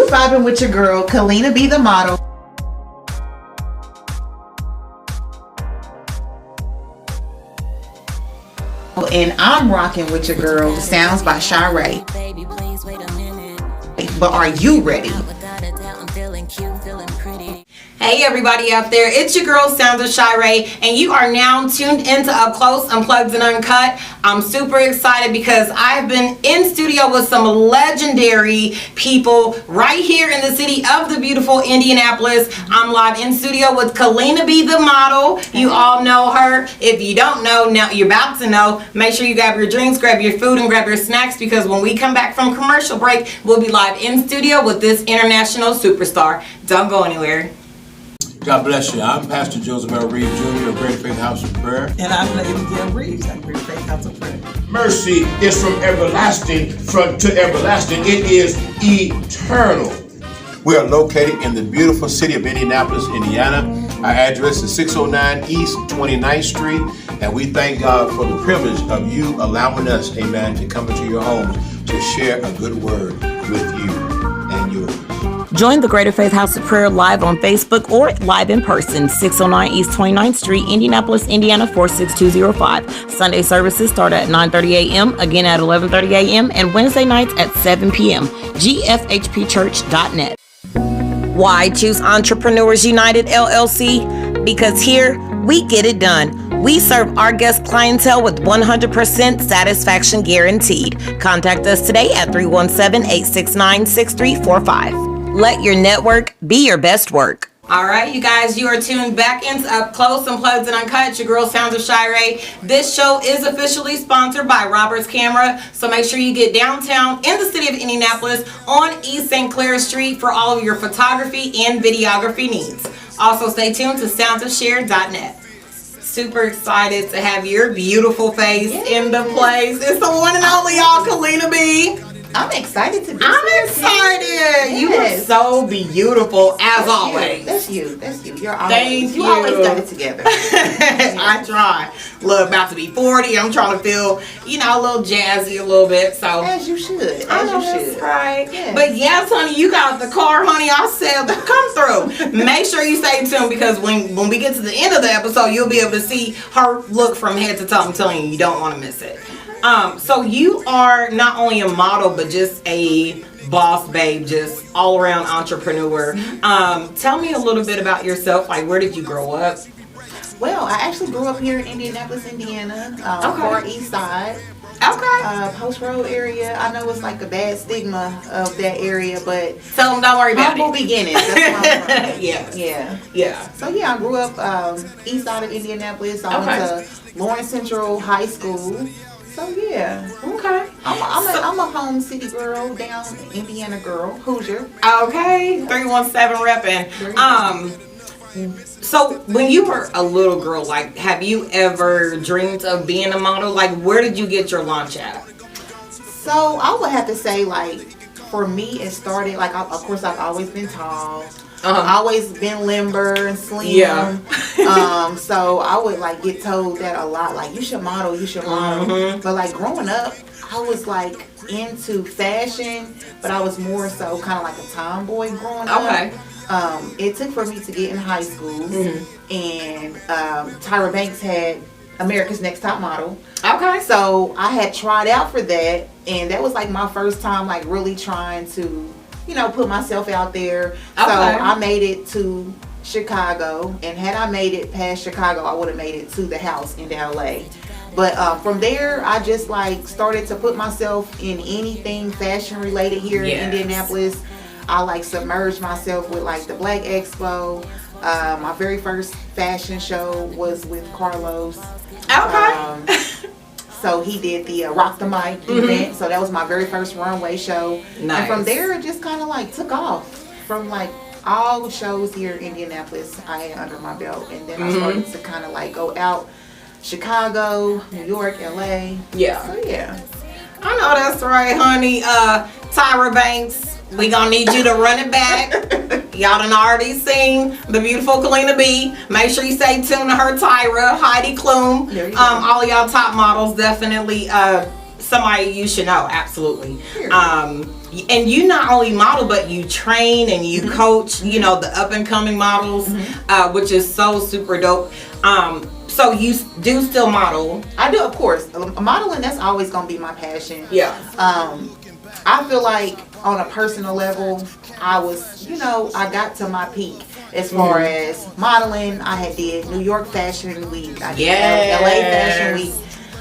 vibing with your girl, Kalenna be the model. And I'm rocking with your girl, Sounds by Shar'e. But are you ready? Hey everybody out there, it's your girl Sounds of Shar'e, and you are now tuned into Up Close, Unplugged, and Uncut. I'm super excited because I've been in studio with some legendary people right here in the city of the beautiful Indianapolis. I'm live in studio with Kalenna be the model. You all know her. If you don't know, now you're about to know. Make sure you grab your drinks, grab your food, and grab your snacks, because when we come back from commercial break, we'll be live in studio with this international superstar. Don't go anywhere. God bless you. I'm Pastor Joseph L. Reed Jr. of Greater Faith House of Prayer. And I'm Lady Gail Reeves at Greater Faith House of Prayer. Mercy is from everlasting to everlasting. It is eternal. We are located in the beautiful city of Indianapolis, Indiana. Our address is 609 East 29th Street. And we thank God for the privilege of you allowing us, amen, to come into your home to share a good word with you and yours. Join the Greater Faith House of Prayer live on Facebook or live in person, 609 East 29th Street, Indianapolis, Indiana, 46205. Sunday services start at 9:30 a.m., again at 11:30 a.m., and Wednesday nights at 7 p.m. gfhpchurch.net. Why choose Entrepreneurs United LLC? Because here, we get it done. We serve our guest clientele with 100% satisfaction guaranteed. Contact us today at 317-869-6345. Let your network be your best work. All right, you guys, you are tuned back into Up Close, Unplugged, and Uncut. Your girl, Sounds of Shar'e. This show is officially sponsored by Robert's Camera, so make sure you get downtown in the city of Indianapolis on East St. Clair Street for all of your photography and videography needs. Also, stay tuned to soundsofshare.net. Super excited to have your beautiful face in the place. It's the one and only y'all, Kalenna B. I'm excited to be I'm excited. Yes. You are so beautiful as always. That's you. That's you. You're always. Thank you. You always got it together. I try. Look, about to be 40. I'm trying to feel, a little jazzy a little bit. So As you should. I know that's right. Yes. But yes, honey, you got the car, honey. I said come through. Make sure you stay tuned, because when we get to the end of the episode, you'll be able to see her look from head to toe. I'm telling you, you don't want to miss it. So you are not only a model, but just a boss babe, just all around entrepreneur. Tell me a little bit about yourself. Like, where did you grow up? Well, I actually grew up here in Indianapolis, Indiana, Far East Side. Okay. Post Road area. I know it's like a bad stigma of that area, but Tell them don't worry about humble it. beginnings. That's where I'm from. Yeah. So yeah, I grew up east side of Indianapolis. I went to Lawrence Central High School. So yeah. Okay. I'm a home city girl, down Indiana girl, Hoosier. Okay. 317 repping. So when you were a little girl, like, have you ever dreamed of being a model? Like, where did you get your launch at? So I would have to say, like, for me, it started, like, of course, I've always been tall. Always been limber and slim. Yeah. So I would, like, get told that a lot, like, you should model. But, like, growing up, I was, like, into fashion, but I was more so kind of like a tomboy growing up. Okay. It took for me to get in high school, and Tyra Banks had America's Next Top Model. Okay. So I had tried out for that, and that was like my first time, like, really trying to, put myself out there. So I made it to Chicago, and had I made it past Chicago, I would have made it to the house in LA. But from there, I just, like, started to put myself in anything fashion related here in Indianapolis. I, like, submerged myself with, like, the Black Expo. My very first fashion show was with Carlos. Okay. So he did the Rock the Mic event. So that was my very first runway show. Nice. And from there, it just kind of, like, took off. From, like, all the shows here in Indianapolis I had under my belt. And then I started to kind of, like, go out. Chicago, New York, LA. Yeah. So yeah. I know that's right, honey. Tyra Banks, we gonna need you to run it back. Y'all done already seen the beautiful Kalenna B. Make sure you stay tuned to her Tyra, Heidi Klum. All of y'all top models, definitely somebody you should know, absolutely. And you not only model, but you train and you coach, you know, the up and coming models, which is so super dope. So you do still model? I do, of course. Modeling, that's always gonna be my passion. Yeah. I feel like on a personal level, I was, you know, I got to my peak as far as modeling. I had did New York Fashion Week. I did LA Fashion Week.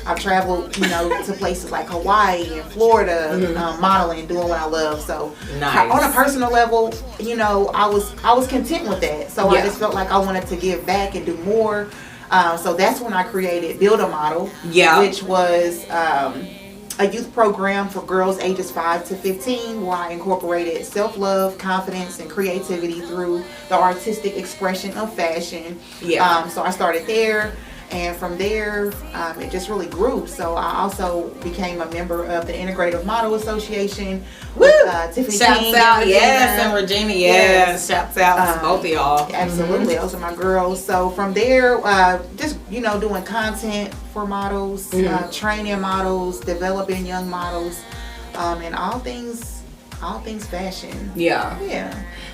I've traveled, you know, to places like Hawaii and Florida, modeling, doing what I love. So on a personal level, you know, I was content with that. So I just felt like I wanted to give back and do more. So that's when I created Build a Model, which was a youth program for girls ages 5 to 15, where I incorporated self-love, confidence, and creativity through the artistic expression of fashion. So I started there. And from there, it just really grew. So I also became a member of the Integrative Model Association with Tiffany King. Shouts out, and Regina, shouts out to both of y'all. Absolutely, those are my girls. So from there, just, you know, doing content for models, training models, developing young models, and all things fashion. Yeah.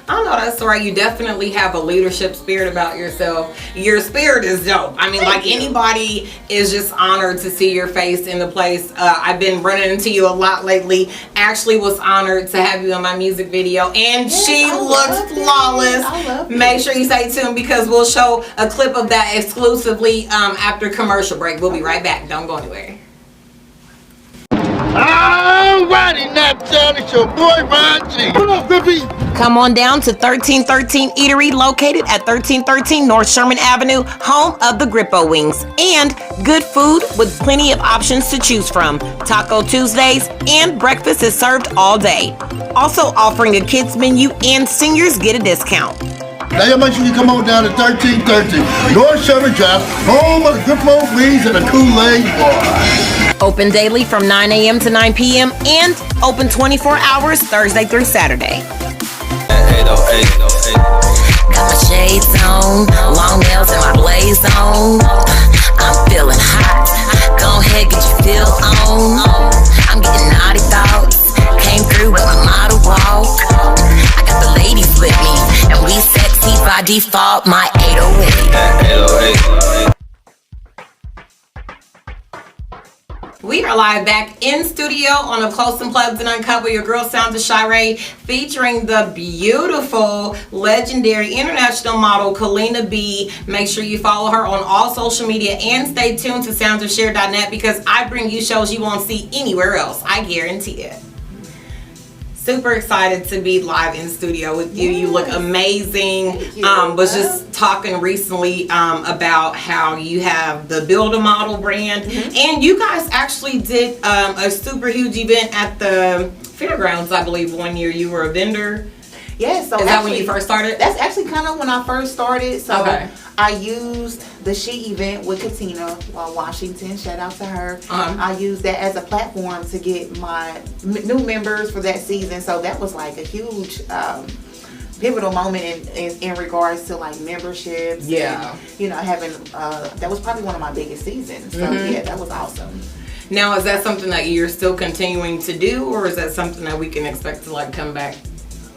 I know that's right. You definitely have a leadership spirit about yourself. Your spirit is dope. I mean, Thank you. Anybody is just honored to see your face in the place. I've been running into you a lot lately. Ashley was honored to have you in my music video, and she looks flawless. I love Make sure you stay tuned because we'll show a clip of that exclusively after commercial break. We'll be right back. Don't go anywhere. Alrighty, Naptown, it's your boy Ron G. What up, baby? Come on down to 1313 Eatery, located at 1313 North Sherman Avenue, home of the Grippo Wings. And good food with plenty of options to choose from. Taco Tuesdays and breakfast is served all day. Also offering a kids menu and seniors get a discount. Now y'all make sure you come on down to 1313 North Sherman Drive, home of the Grippo Wings and the Kool-Aid Bar. Open daily from 9 a.m. to 9 p.m. and open 24 hours Thursday through Saturday. Got my shades on, long nails and my blaze on. I'm feeling hot, go ahead, get your feel on. I'm getting naughty thoughts, came through with my model walk. I got the ladies with me, and we sexy by default, my 808. We are live back in studio on Up Close, Unplugged, and Uncut with your girl Sounds of Shar'e, featuring the beautiful, legendary international model Kalenna B. Make sure you follow her on all social media and stay tuned to soundsofshare.net because I bring you shows you won't see anywhere else. I guarantee it. Super excited to be live in studio with you. You look amazing. Was just talking recently about how you have the Build a Model brand, and you guys actually did a super huge event at the fairgrounds. I believe 1 year you were a vendor. Yeah, so is that when you first started? That's actually kind of when I first started. So okay. I used the She event with Katina while Washington. Shout out to her. I used that as a platform to get my new members for that season. So that was like a huge pivotal moment in regards to like memberships. Yeah. And, you know, having that was probably one of my biggest seasons. So yeah, that was awesome. Now, is that something that you're still continuing to do, or is that something that we can expect to like come back?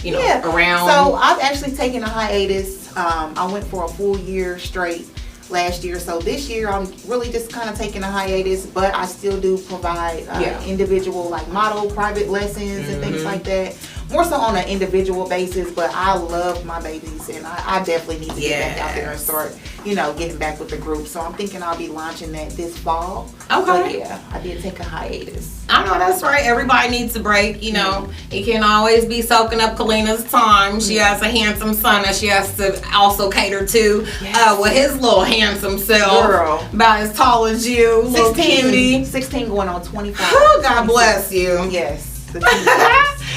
You know, around. So I've actually taken a hiatus. I went for a full year straight last year. So this year I'm really just kind of taking a hiatus, but I still do provide individual like model private lessons and things like that. More so on an individual basis, but I love my babies and I definitely need to get back out there and start, you know, getting back with the group. So I'm thinking I'll be launching that this fall. Okay. But yeah, I did take a hiatus. I know that's right. Everybody needs a break, you know. It can't always be soaking up Kalenna's time. She has a handsome son that she has to also cater to with his little handsome self. Girl. About as tall as you, little cutie. 16 going on 25. Oh, God bless you. Yes.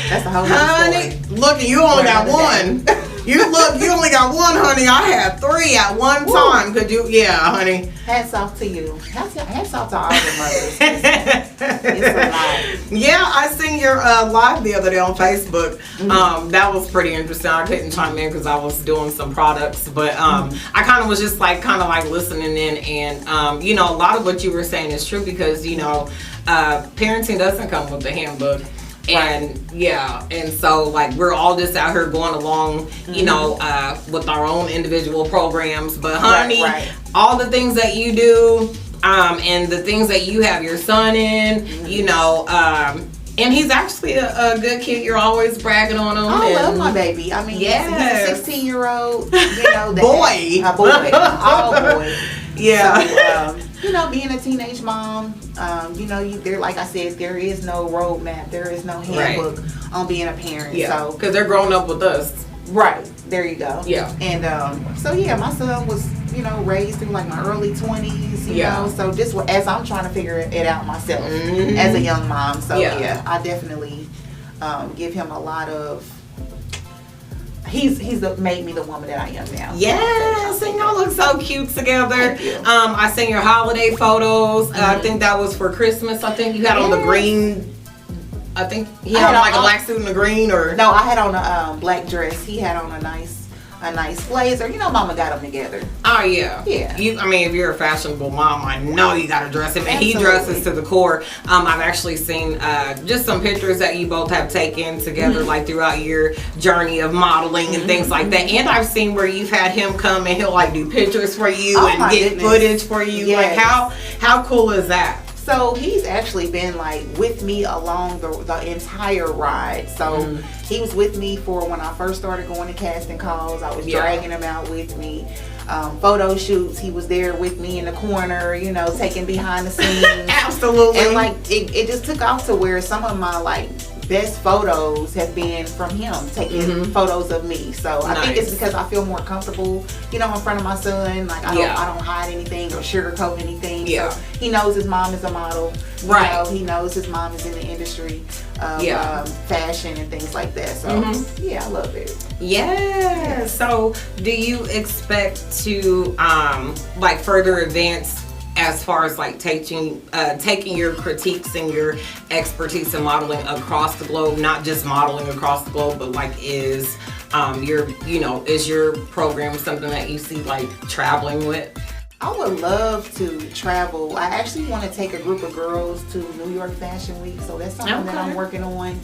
That's a whole honey, look, you only got one. You only got one, honey. I had 3 at one time. Could you? Yeah, honey. Hats off to you. Hats off to all the mothers. It's a lot. Yeah, I seen your live the other day on Facebook. That was pretty interesting. I couldn't chime in because I was doing some products, but I kind of was just like listening in, and you know, a lot of what you were saying is true because you know, parenting doesn't come with the handbook. And and so like we're all just out here going along, you know, with our own individual programs. But honey, all the things that you do, and the things that you have your son in, you know, and he's actually a good kid. You're always bragging on him. I love my baby. I mean, he's a 16-year-old, you know, boy. All boy. Yeah. So, you know, being a teenage mom, you know, there, like I said, there is no roadmap. There is no handbook on being a parent. Yeah. So, because they're growing up with us. Right. There you go. Yeah. And so yeah, my son was, you know, raised through like my early 20s, you know, so just as I'm trying to figure it out myself as a young mom. So yeah, I definitely give him a lot of, he's made me the woman that I am now. Yes, and y'all look so cute together. I seen your holiday photos. I think that was for Christmas. I think you had on the green. I think he had on like a black suit and a green, or no, I had on a black dress. He had on a nice blazer. You know, Mama got them together. Oh yeah, yeah. I mean, if you're a fashionable mom, I know you got to dress him, and he dresses to the core. I've actually seen just some pictures that you both have taken together, like throughout your journey of modeling and things like that. And I've seen where you've had him come and he'll like do pictures for you and get footage for you. Yes. Like how cool is that? So he's actually been like with me along the entire ride. So he was with me for when I first started going to casting calls. I was dragging him out with me. Photo shoots, he was there with me in the corner, you know, taking behind the scenes. Absolutely. And like it just took off to where some of my like best photos have been from him taking photos of me. So I think it's because I feel more comfortable, you know, in front of my son. Like I don't hide anything or sugarcoat anything. So he knows his mom is a model. Right. You know, he knows his mom is in the industry of fashion and things like that. So yeah, I love it. Yeah. So do you expect to like further advance as far as like taking your critiques and your expertise in modeling across the globe, not just modeling across the globe, but like is your program something that you see like traveling with? I would love to travel. I actually want to take a group of girls to New York Fashion Week, so that's something that I'm working on.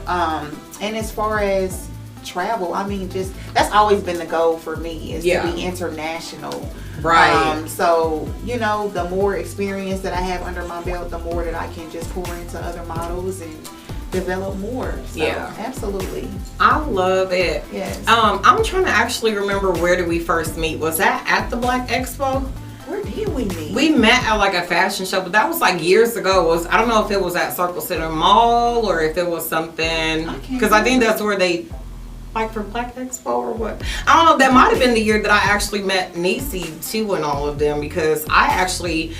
And as far as travel, I mean, just that's always been the goal for me, is to be international. Right. So, you know, the more experience that I have under my belt, the more that I can just pour into other models and develop more. So, absolutely. I love it. Yes. I'm trying to actually remember, where did we first meet? Was that at the Black Expo? Where did we meet? We met at like a fashion show, but that was like years ago. I don't know if it was at Circle Center Mall or if it was something, because I think that's where they, like for Black Expo or what. I don't know. That might have been the year that I actually met Niecy too and all of them, because I actually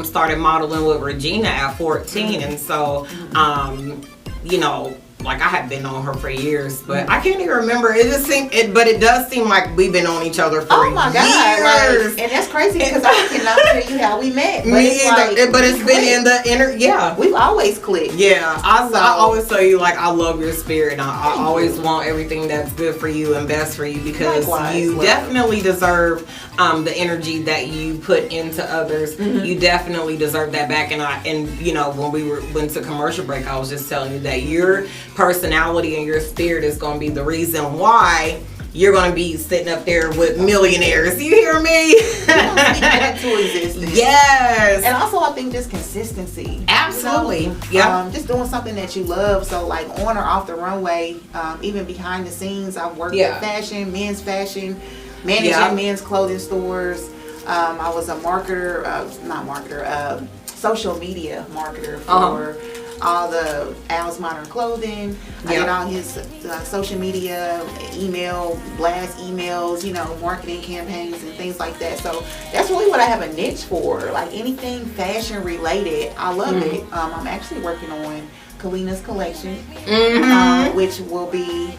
started modeling with Regina at 14, and so you know, like I had been on her for years, but I can't even remember. It just seemed, but it does seem like we've been on each other for years. God! Like, and that's crazy because I cannot tell you how we met. But it's been in the inner. Yeah, we've always clicked. Yeah, I always tell you, like, I love your spirit. I always want everything that's good for you and best for you, because you definitely deserve the energy that you put into others. You definitely deserve that back. And you know, when we went to commercial break, I was just telling you that your personality and your spirit is going to be the reason why you're going to be sitting up there with millionaires. You hear me? To existence. Yes. And also, I think just consistency. Absolutely. You know? Just doing something that you love. So like on or off the runway, even behind the scenes, I've worked in fashion, men's fashion, managing men's clothing stores. I was a social media marketer for all the Al's Modern Clothing. I did all his social media, blast emails, you know, marketing campaigns and things like that. So that's really what I have a niche for. Like anything fashion related, I love it. I'm actually working on Kalenna's collection, which will be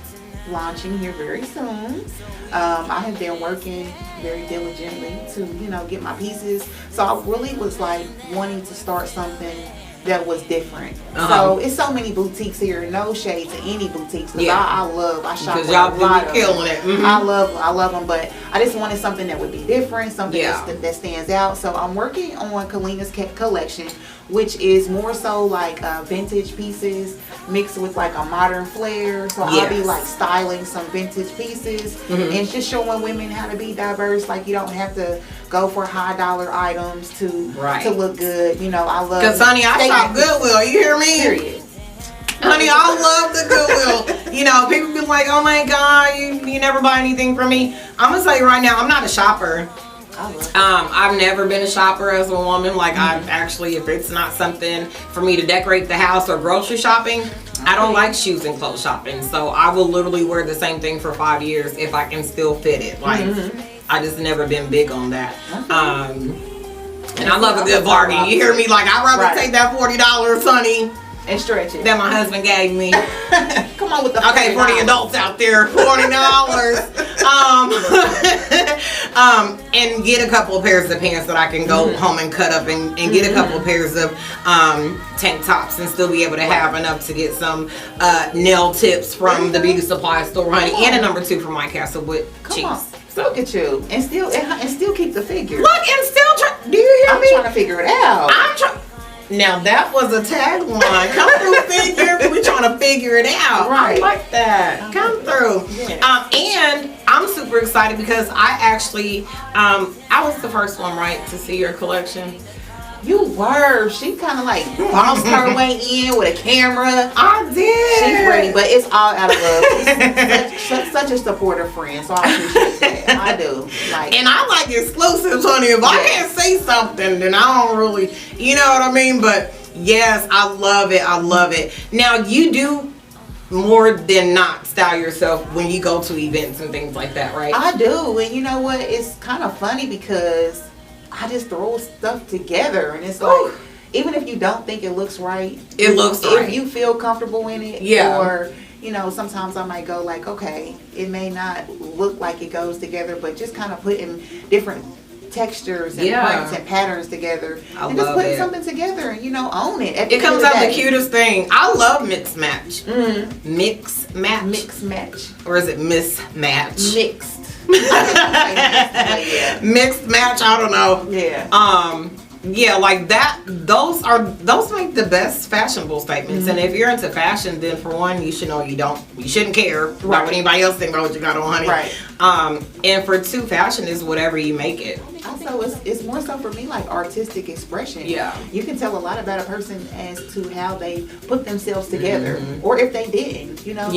launching here very soon. I have been working very diligently to, you know, get my pieces. So I really was like wanting to start something that was different. So it's so many boutiques here. No shade to any boutiques, because I shop with a lot of killing it. I love them, but I just wanted something that would be different, something that stands out. So I'm working on Kalenna's collection, which is more so like vintage pieces mixed with like a modern flair. So I'll be like styling some vintage pieces and just showing women how to be diverse. Like, you don't have to go for high dollar items to look good. You know, I love, because honey, I shop Goodwill, you hear me? Period. Honey, I love the Goodwill. You know, people be like, oh my God, you never buy anything from me. I'm gonna tell you right now, I'm not a shopper. I've never been a shopper as a woman. Like, I've actually, if it's not something for me to decorate the house or grocery shopping, I don't like shoes and clothes shopping. So I will literally wear the same thing for 5 years if I can still fit it. Like, I just never been big on that. And I love a good bargain. You hear me? Like, I'd rather take that $40, honey, and stretch it, that my husband gave me. Come on with the okay, for the adults out there, $40. And get a couple of pairs of pants that I can go home and cut up, and get a couple of pairs of tank tops, and still be able to have enough to get some nail tips from the beauty supply store, honey, and a number 2 from my Castle with cheese. So. Look at you, and still keep the figure. Look, and still try. Do you hear me? I'm trying to figure it out. I'm trying. Now that was a tagline. Come through, figure. We're trying to figure it out. Right. I like that. Come through. Yeah. And I'm super excited because I actually, I was the first one, right, to see your collection. You were. She kind of like bossed her way in with a camera. I did. She's ready, but it's all out of love. Such a supportive friend, so I appreciate that. I do. Like, and I like exclusives, honey. If I can't say something, then I don't really, you know what I mean? But yes, I love it. I love it. Now, you do more than not style yourself when you go to events and things like that, right? I do. And you know what? It's kind of funny because I just throw stuff together, and it's like, even if you don't think it looks right, it looks right. If you feel comfortable in it, or you know, sometimes I might go like, okay, it may not look like it goes together, but just kind of putting different textures and prints and patterns together, and just putting something together, and you know, own it. It comes out the cutest thing. I love mix match. Mix match, or is it mismatch? Mixed. Mixed match, I don't know. Like that, those make the best fashionable statements. And if you're into fashion, then for one, you should know you shouldn't care about what anybody else thinks about what you got on, honey. And for 2, fashion is whatever you make it. Also, it's more so for me like artistic expression. You can tell a lot about a person as to how they put themselves together, or if they didn't, you know.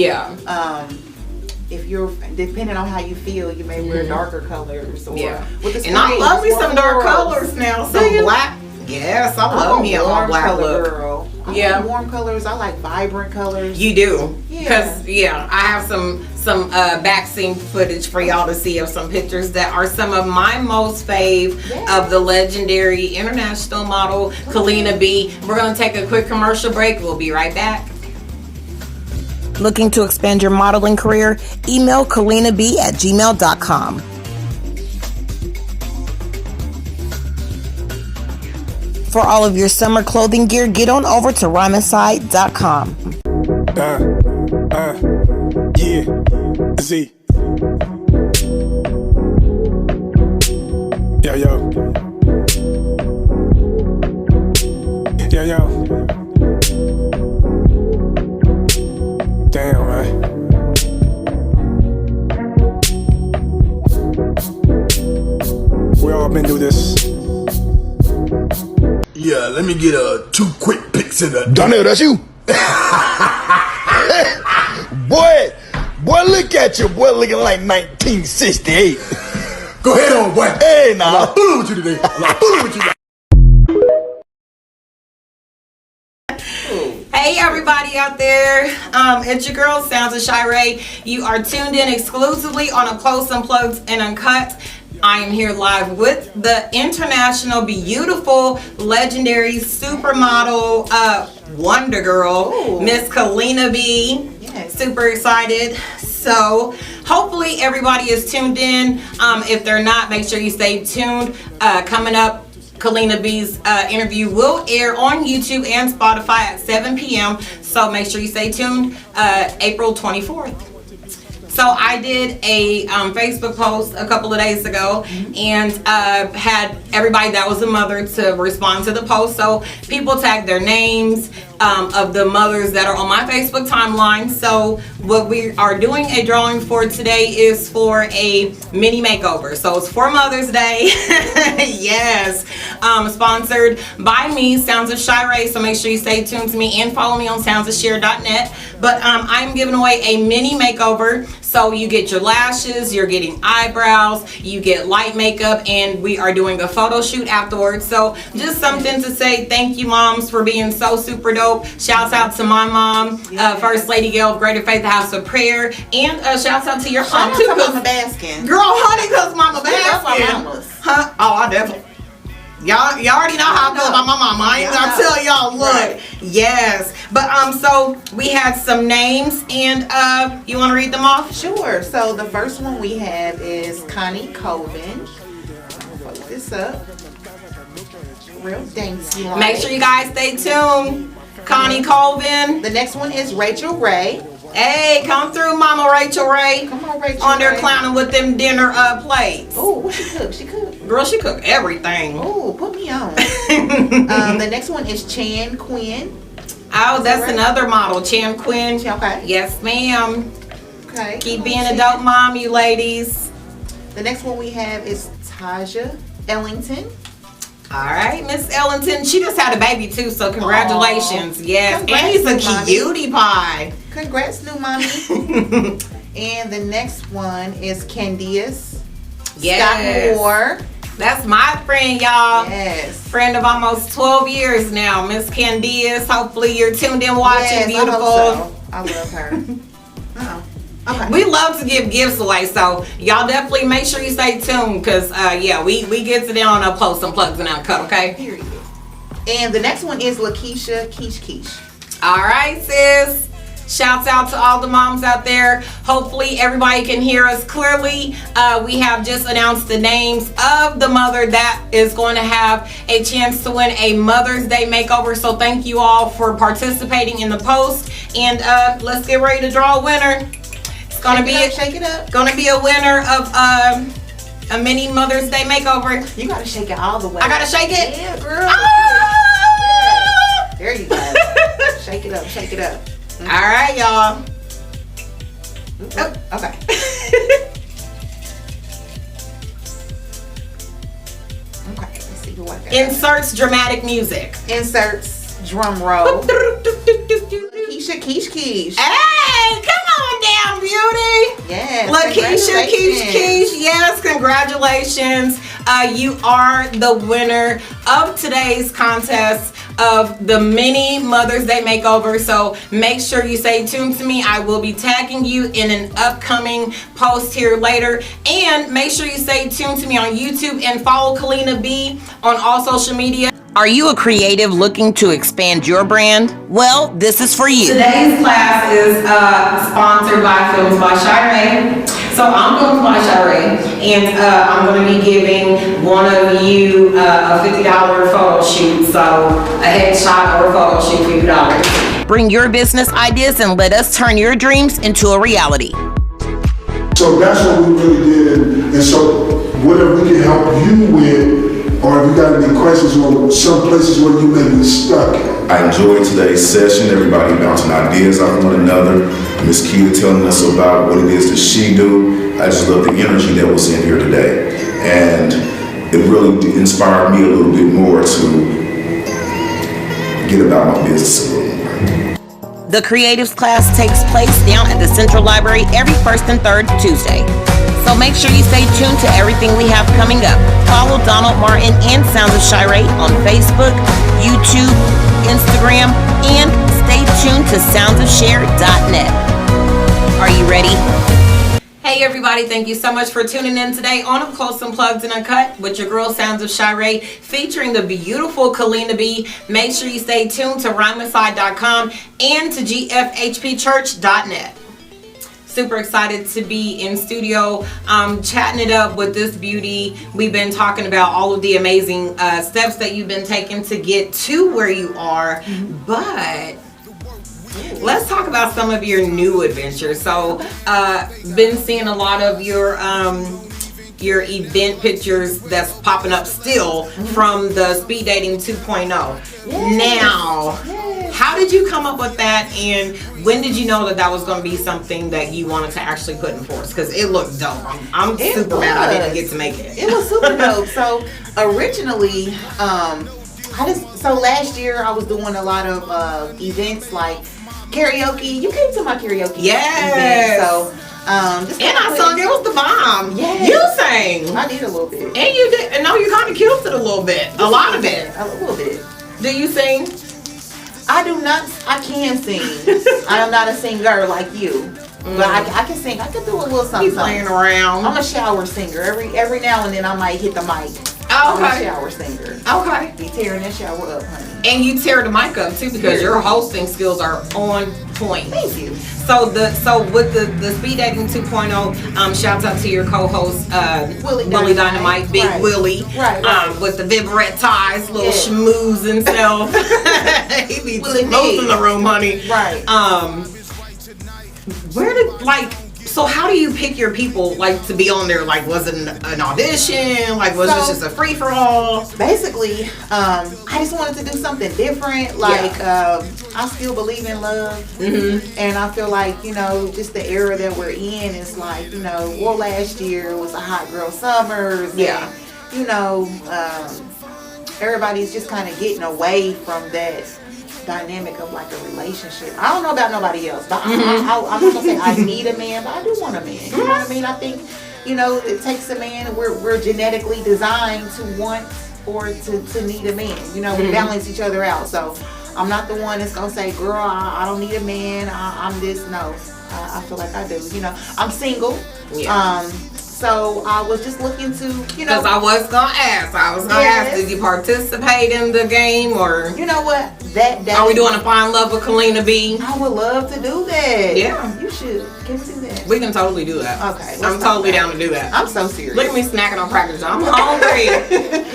If you're, depending on how you feel, you may wear darker colors, or with the and I love me some dark colors now. Some black. Yes, I love me a black look. Girl. I like warm colors. I like vibrant colors. You do, because I have some back scene footage for y'all to see of some pictures that are some of my most fave of the legendary international model Kalenna B. We're gonna take a quick commercial break. We'll be right back. Looking to expand your modeling career? Email kalennab@gmail.com. For all of your summer clothing gear, get on over to rhymeside.com. Z. Yo. Damn, man. We all been through this. Yeah, let me get 2 quick pics in the... Donnell, that's you? Boy, look at you. Boy, looking like 1968. Go ahead on, boy. Hey, now. I'm not fooling with you today. Hey everybody out there, it's your girl Sounds of Shar'e. You are tuned in exclusively on Up Close, Unplugged, and Uncut. I am here live with the international, beautiful, legendary supermodel, Wonder Girl, Miss Kalenna B. Super excited. So hopefully everybody is tuned in. If they're not, make sure you stay tuned. Coming up Kalenna B's interview will air on YouTube and Spotify at 7 p.m. So make sure you stay tuned. April 24th. So I did a Facebook post a couple of days ago and had everybody that was a mother to respond to the post. So people tagged their names of the mothers that are on my Facebook timeline. So what we are doing a drawing for today is for a mini makeover. So it's for Mother's Day. Yes. Sponsored by me, Sounds of Shar'e. So make sure you stay tuned to me and follow me on soundsofshare.net. But I'm giving away a mini makeover. So you get your lashes, you're getting eyebrows, you get light makeup, and we are doing a photo shoot afterwards. So just something to say thank you, moms, for being so super dope. Shouts out to my mom, First Lady Gail of Greater Faith House of Prayer, and shouts out to your mom too. Mama Baskin. Girl, honey, cause Mama Baskin. Huh? Oh, I definitely. Y'all already know how I feel about my mama. I ain't gonna tell y'all. Look, right. Yes, but so we had some names, and you want to read them off? Sure. So the first one we have is Connie Colvin. I'll put this up. Real dainty. Make sure you guys stay tuned. Connie Colvin. The next one is Rachel Ray. Hey, come through, Mama Rachel Ray. Come on, Rachel. On there Ray. Clowning with them dinner plates. Oh, what she cook? She cook. Girl, she cook everything. Oh, put me on. The next one is Chan Quinn. Oh, that's right? Another model, Chan Quinn. Okay. Yes, ma'am. Okay. Keep being a dope mom, you ladies. The next one we have is Taja Ellington. All right, Miss Ellington. She just had a baby too, so congratulations. Aww. Yes, congrats, and he's a mommy. cutie pie. Congrats, new mommy. And the next one is Candice. Yes. Scott Moore. That's my friend, y'all. Yes. Friend of almost 12 years now, Miss Candice. Hopefully you're tuned in watching, yes, beautiful. I love her. Oh. Okay. We love to give gifts away, so y'all definitely make sure you stay tuned, because we get to them on Up Close, Unplugged, and Uncut, okay? Period. And the next one is Lakeisha Quiche. All right, sis. Shouts out to all the moms out there. Hopefully everybody can hear us clearly. We have just announced the names of the mother that is going to have a chance to win a Mother's Day makeover. So thank you all for participating in the post. And let's get ready to draw a winner. It's gonna Shake it up. Gonna be a winner of a mini Mother's Day makeover. You gotta shake it all the way. I gotta shake it? Yeah, girl. Ah! Yeah. There you go. Shake it up, shake it up. All right, y'all. Oh, okay. Okay, let's see who I got. Inserts dramatic music. Inserts drum roll. Lakeisha Quiche. Hey, come on down, beauty. Yes. Lakeisha Quiche. Yes, congratulations. You are the winner of today's contest of the mini Mother's Day makeover. So make sure you stay tuned to me. I will be tagging you in an upcoming post here later. And make sure you stay tuned to me on YouTube and follow Kalenna B on all social media. Are you a creative looking to expand your brand? Well, this is for you. Today's class is sponsored by Films by Shar'e. So I'm Films by Shar'e, and I'm going to be giving one of you a $50 photo shoot. So a headshot or a photo shoot, $50. Bring your business ideas and let us turn your dreams into a reality. So that's what we really did, and so whatever we can help you with, or if you got any questions or some places where you may be stuck. I enjoyed today's session, everybody bouncing ideas off one another. Miss Keita telling us about what it is that she do. I just love the energy that was in here today. And it really inspired me a little bit more to get about my business a little more. The Creatives class takes place down at the Central Library every first and third Tuesday. So make sure you stay tuned to everything we have coming up. Follow Donald Martin and Sounds of Shar'e on Facebook, YouTube, Instagram, and stay tuned to soundsofshare.net. Are you ready? Hey everybody, thank you so much for tuning in today on Up Close, Unplugged, and Uncut with your girl Sounds of Shar'e featuring the beautiful Kalenna B. Make sure you stay tuned to rhymeside.com and to gfhpchurch.net. super excited to be in studio, chatting it up with this beauty. We've been talking about all of the amazing steps that you've been taking to get to where you are, but let's talk about some of your new adventures. So, been seeing a lot of your event pictures that's popping up still from the Speed Dating 2.0. Now, how did you come up with that, and when did you know that was going to be something that you wanted to actually put in force? Because it looked dope. I'm super mad I didn't get to make it. It was super dope. So originally, so last year I was doing a lot of events like karaoke. You came to my karaoke event. So and I sung. It was the bomb. Yes. You sang. I did a little bit. And you did. And no, you kind of killed it a little bit. A lot of it. A little bit. Do you sing? I do not. I can sing. I am not a singer like you. But I can sing. I can do a little something. Keep playing around. I'm a shower singer. Every now and then I might hit the mic. I'm a shower singer. Okay. Be tearing that shower up, honey. And you tear the mic up too, because your hosting skills are on point. Thank you. So with the Speed Dating 2.0, shouts out to your co-host Willie Dynamite, Big Willie, with the Vibrette ties, little schmooze himself. He be most in the room, honey. Right. So how do you pick your people, like, to be on there? Like, was it an audition? Like, was this just a free-for-all? Basically, I just wanted to do something different. Like, I still believe in love. And I feel like, just the era that we're in is like, last year was a hot girl summers. Yeah. And, everybody's just kind of getting away from that dynamic of like a relationship. I don't know about nobody else, but I'm not gonna say I need a man, but I do want a man. You know what I mean? I think it takes a man. We're genetically designed to want or to need a man. We balance each other out. So I'm not the one that's gonna say, girl, I don't need a man. I'm this. No, I feel like I do. I'm single. So I was just looking to, Because I was going to ask. Did you participate in the game, or? You know what? That Are we doing a Find Love with Kalenna B? I would love to do that. Yeah. You should. Can we do that? We can totally do that. Okay. I'm totally down to do that. I'm so serious. Look at me snacking on crackers. I'm hungry.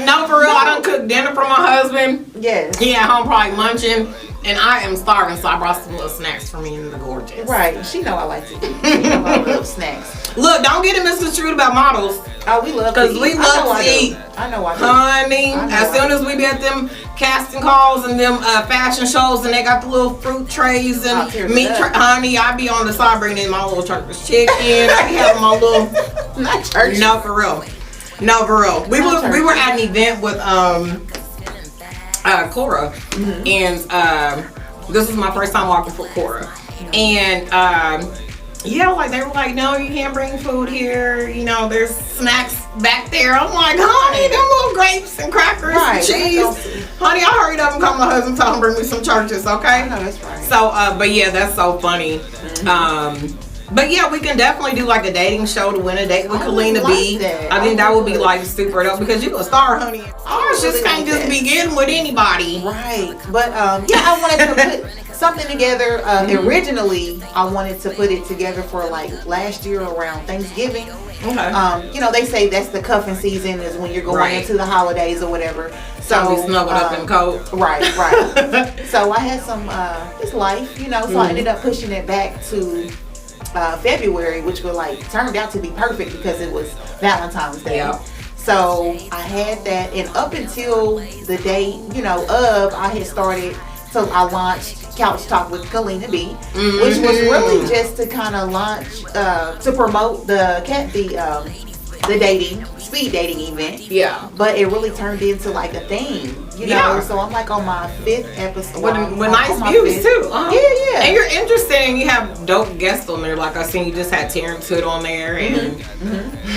No, for real. I done cooked dinner for my husband. Yes. He at home probably munching. And I am starving, so I brought some little snacks for me and the gorgeous. Right. She know I like to eat. She know I love snacks. Look, don't get it misconstrued about models. Oh, we love to eat. Because we love to eat. I know I do. Honey, as soon as we be at them casting calls and them fashion shows and they got the little fruit trays and meat honey, I be on the side bringing in my little Turkish chicken. I be having my little... Not church. No, for real. We were at an event with... Cora, and this was my first time walking for Cora, and they were like, no, you can't bring food here, there's snacks back there. I'm like, honey, them little grapes and crackers and cheese, honey, I hurried up and called my husband, told him bring me some churches, okay? No, that's right. So that's so funny. But yeah, we can definitely do like a dating show to win a date with Kalenna B. I think that would be like super dope, because you a star, honey. Ours just can't just begin with anybody. Right. But I wanted to put something together. Originally, I wanted to put it together for like last year around Thanksgiving. Okay. They say that's the cuffing season, is when you're going into the holidays or whatever. So be snuggled up in coat. Right. So I had some it's life, so I ended up pushing it back to February, which turned out to be perfect because it was Valentine's Day. Yeah. So I had that, and up until the day, I had started. So I launched Couch Talk with Kalenna B, which was really just to kind of launch, to promote the speed dating event. Yeah. But it really turned into like a thing, So I'm like on my 5th episode. With nice views too. Yeah. And you're interesting. You have dope guests on there. Like I seen you just had Terrence Hood on there. And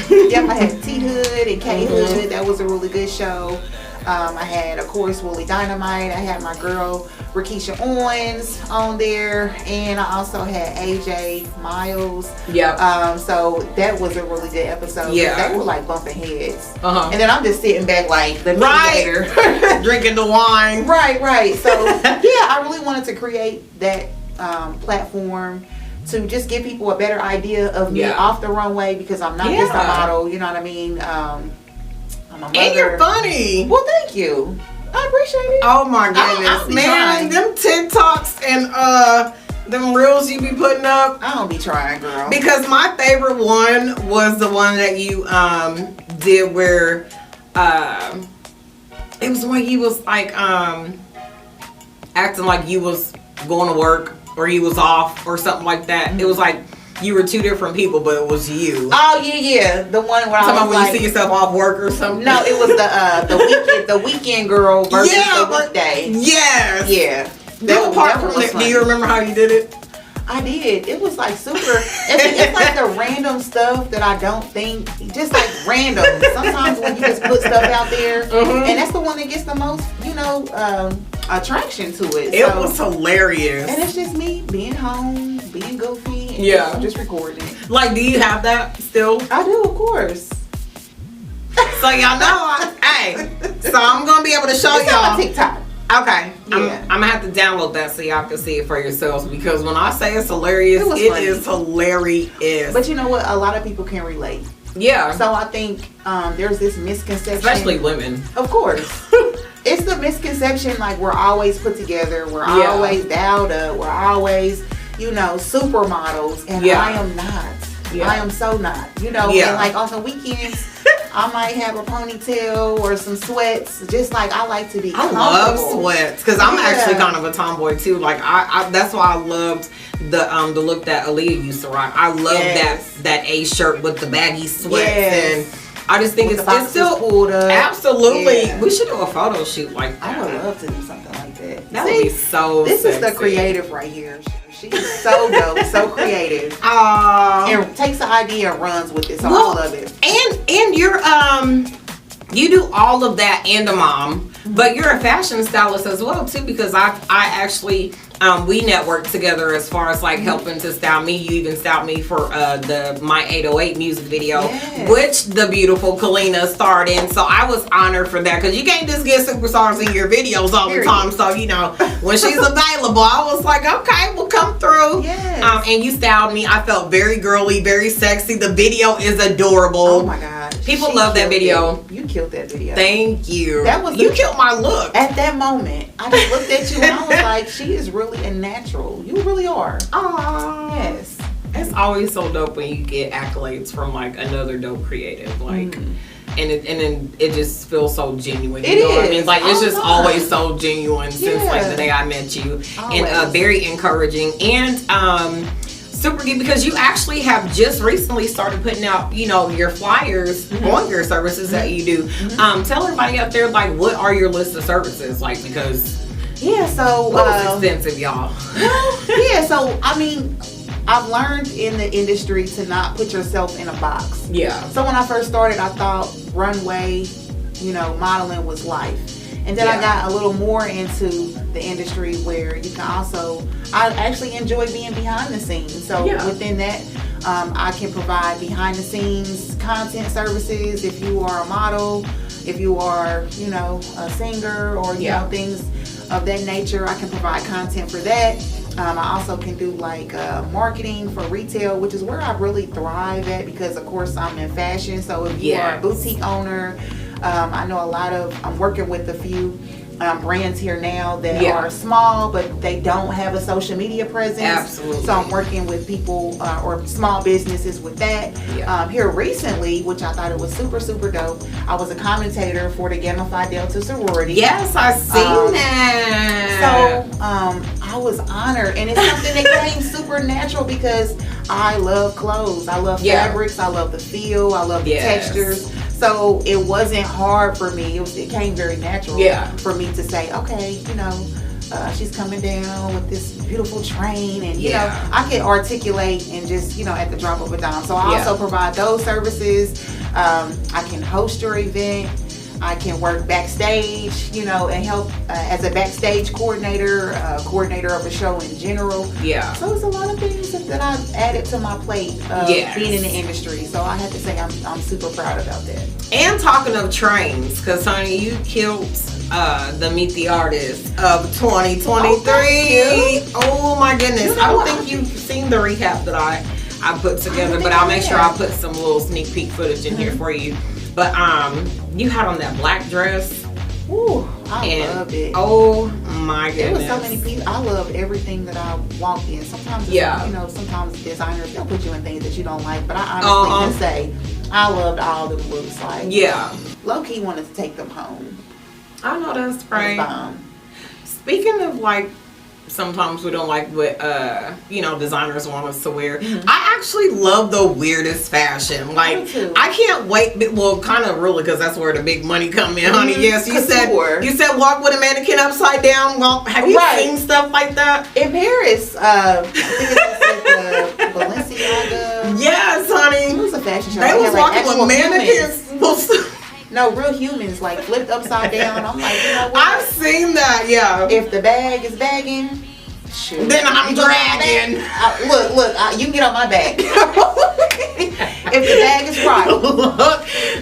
Yep, I had T Hood and K Hood. That was a really good show. I had, of course, Willie Dynamite. I had my girl Rakisha Owens on there, and I also had AJ Miles. Yeah. So that was a really good episode. Yeah. They were like bumping heads. And then I'm just sitting back like the mediator, drinking the wine. Right. So yeah, I really wanted to create that platform to just give people a better idea of me off the runway, because I'm not just a model, you know what I mean? I'm a mother. And you're funny. Well, thank you. I appreciate it. Oh my goodness, man! Them TikToks and them reels you be putting up. I don't be trying, girl. Because my favorite one was the one that you did where it was when you was like acting like you was going to work or you was off or something like that. Mm-hmm. It was like you were two different people, but it was you. Oh yeah, the one where I was when like, you see yourself off work or something. No, it was the weekend girl versus the weekday. Yes. Yeah. Do you remember how you did it? I did. It was like super. It's like the random stuff that I don't think, just like random. Sometimes when you just put stuff out there, and that's the one that gets the most, attraction to it. It was hilarious. And it's just me being home, being goofy, and just recording it. Like, do you have that still? I do, of course. So y'all know, so I'm gonna be able to show y'all on TikTok. Okay, yeah. I'm gonna have to download that so y'all can see it for yourselves, because when I say it's hilarious, it is hilarious. But you know what? A lot of people can relate. Yeah. So I think there's this misconception, especially women. Of course. It's the misconception like we're always put together, we're always dialed up, we're always, supermodels, and I am not. Yeah. I am so not. And like on the weekends, I might have a ponytail or some sweats, just like I like to be comfortable. I love sweats because I'm actually kind of a tomboy too. Like I that's why I loved the look that Aaliyah used to rock. I love that A shirt with the baggy sweats, and I just think it's still pulled up. Absolutely. Yeah. We should do a photo shoot like that. I would love to do something like that. That would be so This sexy. is the creative right here. She's so dope, so creative. And takes the idea and runs with it. So I love it. And you're you do all of that and a mom, but you're a fashion stylist as well too, because I actually we networked together as far as like helping to style me. You even styled me for the My 808 music video, which the beautiful Kalenna starred in. So I was honored for that, because you can't just get superstars in your videos all the time. So when she's available, I was like, okay, we'll come through. Yes. And you styled me. I felt very girly, very sexy. The video is adorable. Oh my God. People love that video. You killed that video. Thank you. You killed my look. At that moment, I just looked at you and I was like, she is really a natural. You really are. Aww. Yes. It's always so dope when you get accolades from like another dope creative. Like and then it just feels so genuine. You know what I mean? Like it's just always so genuine since like the day I met you. Always. And very encouraging and super good, because you actually have just recently started putting out, your flyers on your services that you do. Tell everybody out there, like, what are your list of services? Like, because so was extensive, y'all. So I mean, I've learned in the industry to not put yourself in a box. Yeah. So when I first started, I thought runway, modeling was life. And then I got a little more into the industry where you can also, I actually enjoy being behind the scenes. So within that, I can provide behind the scenes content services. If you are a model, if you are, a singer or, things of that nature, I can provide content for that. I also can do like marketing for retail, which is where I really thrive at, because of course I'm in fashion. So if you are a boutique owner, I know I'm working with a few brands here now that are small, but they don't have a social media presence. Absolutely. So I'm working with people or small businesses with that. Here recently, which I thought it was super, super dope, I was a commentator for the Gamma Phi Delta sorority. Yes, I seen that. So I was honored, and it's something that came super natural because I love clothes. I love fabrics. I love the feel. I love the textures. So it wasn't hard for me. It came very natural for me to say, okay, she's coming down with this beautiful train, and I can articulate and just at the drop of a dime. So I also provide those services. I can host your event. I can work backstage, you know, and help as a backstage coordinator, coordinator of a show in general. Yeah. So it's a lot of things that I've added to my plate being in the industry. So I have to say I'm super proud about that. And talking of trains, because honey, you killed the Meet the Artist of 2023. Oh my goodness. I don't think you've seen the recap that I put together, but I'll make sure I put some little sneak peek footage in here for you. But you had on that black dress. Ooh, I loved it. Oh my goodness. There was so many people. I love everything that I walked in. Sometimes, you know, sometimes designers, they'll put you in things that you don't like. But I honestly can say, I loved all the looks. Like, low-key wanted to take them home. I know that's right. Speaking of like, sometimes we don't like what you know, designers want us to wear. I actually love the weirdest fashion. Like, I can't wait. Well, kind of really, because that's where the big money come in, honey. Yes, you said walk with a mannequin upside down. Have you seen stuff like that in Paris? I think it's like Balenciaga. Yes, honey. It was a fashion show. They was walking with mannequins. No, real humans, like flipped upside down. I'm like, you know what? I've seen that, yeah. If the bag is bagging, shoot. Then I'm dragging. Look, you can get on my back. If the bag is right.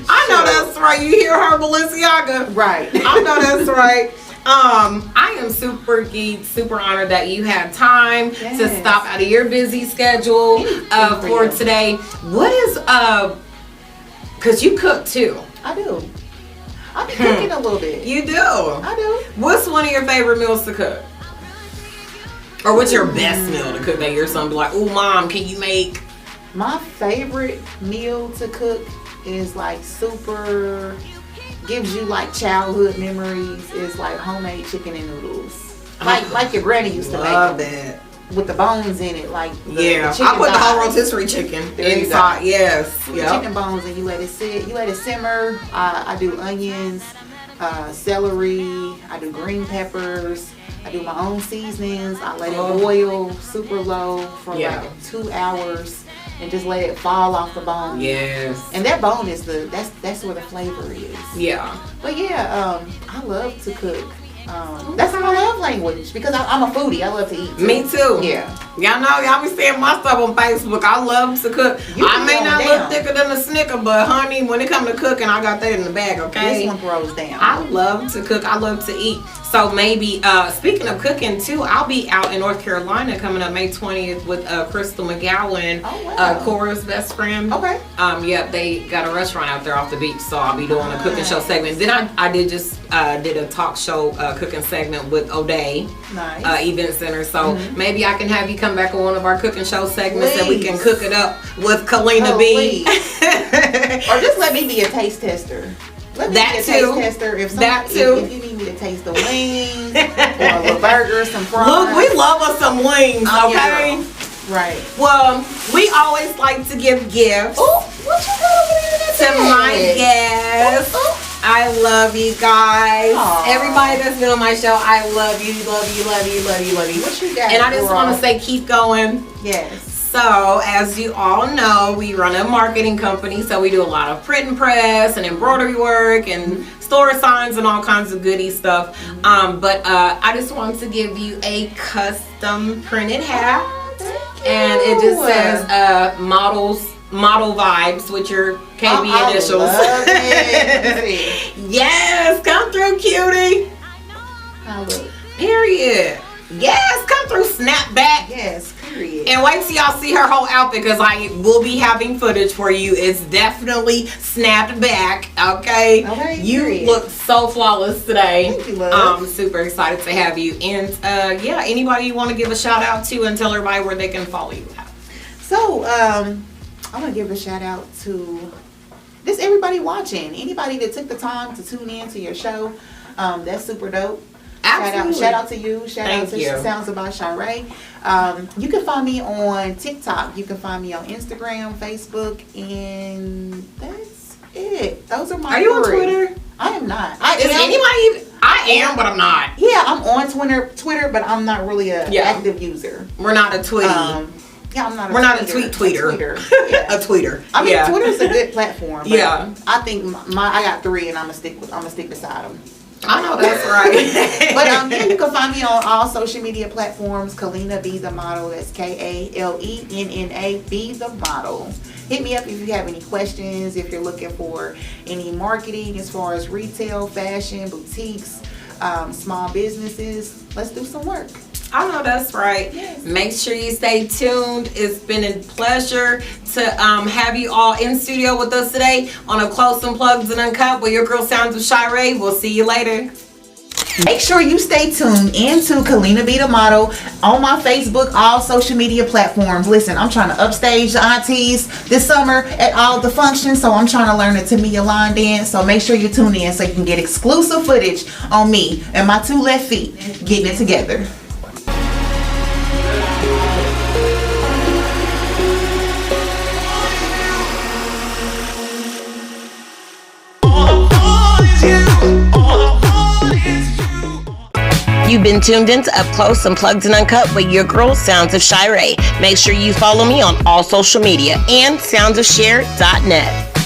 I know that's right. You hear her, Balenciaga. Right. I know that's right. I am super geeked, super honored that you had time to stop out of your busy schedule for today. What is, because you cook too. I do. I've been cooking a little bit. You do? I do. What's one of your favorite meals to cook? Or what's your best meal to cook that your son be like, ooh, mom, can you make? My favorite meal to cook is like super, gives you like childhood memories, is like homemade chicken and noodles. Like your granny used to make. Love it. With the bones in it, like I put the whole rotisserie chicken inside. Yes, chicken bones, and you let it sit. You let it simmer. I do onions, celery. I do green peppers. I do my own seasonings. I let it boil super low for like 2 hours, and just let it fall off the bone. Yes. And that bone is that's where the flavor is. Yeah. But I love to cook. That's my love language, because I'm a foodie. I love to eat too. Me too. Yeah. Y'all know, y'all be seeing my stuff on Facebook. I love to cook. I may not look thicker than a Snicker, but honey, when it comes to cooking, I got that in the bag, okay? This one throws down. I love to cook. I love to eat. So maybe, speaking of cooking too, I'll be out in North Carolina coming up May 20th with Crystal McGowan, Cora's best friend. Okay. They got a restaurant out there off the beach, so I'll be doing a cooking show segment. Then I did a talk show cooking segment with O'Day Event Center. So maybe I can have you come back on one of our cooking show segments and we can cook it up with Kalenna B. Or just let me be a taste tester. Let me be a taste tester. If you need me to taste the wings or a little burger, some fries. Look, we love us some wings, okay? Right. Well, we always like to give gifts what you got over there to my guests. I love you guys. Aww. Everybody that's been on my show, I love you, love you, love you, love you, love you. What you got? And I just want to say, keep going. Yes. So, as you all know, we run a marketing company, so we do a lot of print and press and embroidery work and store signs and all kinds of goody stuff. But I just wanted to give you a custom printed hat. And it just says model vibes with your KB initials. Love it. Yes, come through, cutie. Period. Yes, come through, snap back. Yes, period. And wait till y'all see her whole outfit, because I will be having footage for you. It's definitely snapped back, okay? You look so flawless today. Thank you, love. I'm super excited to have you. And anybody you want to give a shout out to and tell everybody where they can follow you at? So, I want to give a shout out to just everybody watching. Anybody that took the time to tune in to your show. That's super dope. Absolutely. Shout out to you. Shout out to Sounds About Shar'e. You can find me on TikTok. You can find me on Instagram, Facebook, and that's it. Those are my Are you on Twitter? I am not. I am, but I'm not. Yeah, I'm on Twitter, but I'm not really an active user. We're not a Twitty. Yeah, I'm not. We're not a tweeter. Yeah. A tweeter. I mean, Twitter's a good platform. But Yeah. I think I got 3, and I'm gonna stick beside them. I know that's right. But yeah, you can find me on all social media platforms. Kalenna Be The Model. That's Kalenna Be The Model. Hit me up if you have any questions. If you're looking for any marketing as far as retail, fashion, boutiques, small businesses. Let's do some work. I know that's right. Yes. Make sure you stay tuned. It's been a pleasure to have you all in studio with us today on Up Close, Unplugged, and Uncut with your girl Sounds of Shar'e. We'll see you later. Make sure you stay tuned into Kalenna Be The Model on my Facebook, all social media platforms. Listen, I'm trying to upstage the aunties this summer at all the functions, so I'm trying to learn the Tamia line dance. So make sure you tune in so you can get exclusive footage on me and my 2 left feet getting it together. You've been tuned in to Up Close, Unplugged, and Uncut with your girl, Sounds of Shar'e. Make sure you follow me on all social media and soundsofshare.net.